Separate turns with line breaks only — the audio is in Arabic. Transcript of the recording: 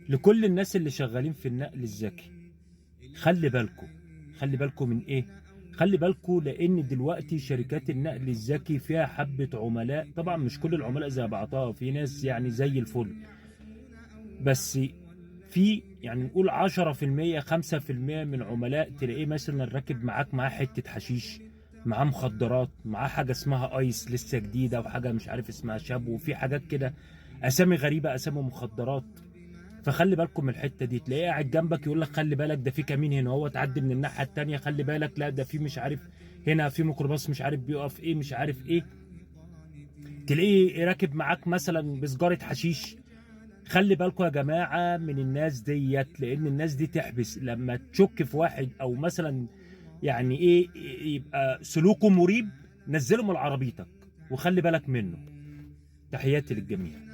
لكل الناس اللي شغالين في النقل الذكي، خلي بالكم. خلي بالكم من ايه؟ خلي بالكم لان دلوقتي شركات النقل الذكي فيها حبة عملاء، طبعا مش كل العملاء زي بعضها، في ناس يعني زي الفل، بس في يعني نقول 10% 5% من عملاء تلاقيه مثلا راكب معاك معاه حتة حشيش، معاه مخدرات، معاه حاجة اسمها ايس لسه جديدة، وحاجة مش عارف اسمها شابو، وفي حاجات كده اسامي غريبة، اسامي مخدرات. فخلي بالكم من الحته دي، تلاقيه قاعد جنبك يقول لك خلي بالك ده في كمين هنا، هو تعدي من الناحيه التانيه، خلي بالك لا ده في مش عارف هنا في ميكروباص مش عارف بيقف ايه مش عارف ايه. تلاقيه راكب معاك مثلا بسجاره حشيش. خلي بالكم يا جماعه من الناس ديت، لان الناس دي تحبس لما تشك في واحد، او مثلا يعني ايه يبقى سلوكه مريب، نزله من عربيتك وخلي بالك منه. تحياتي للجميع.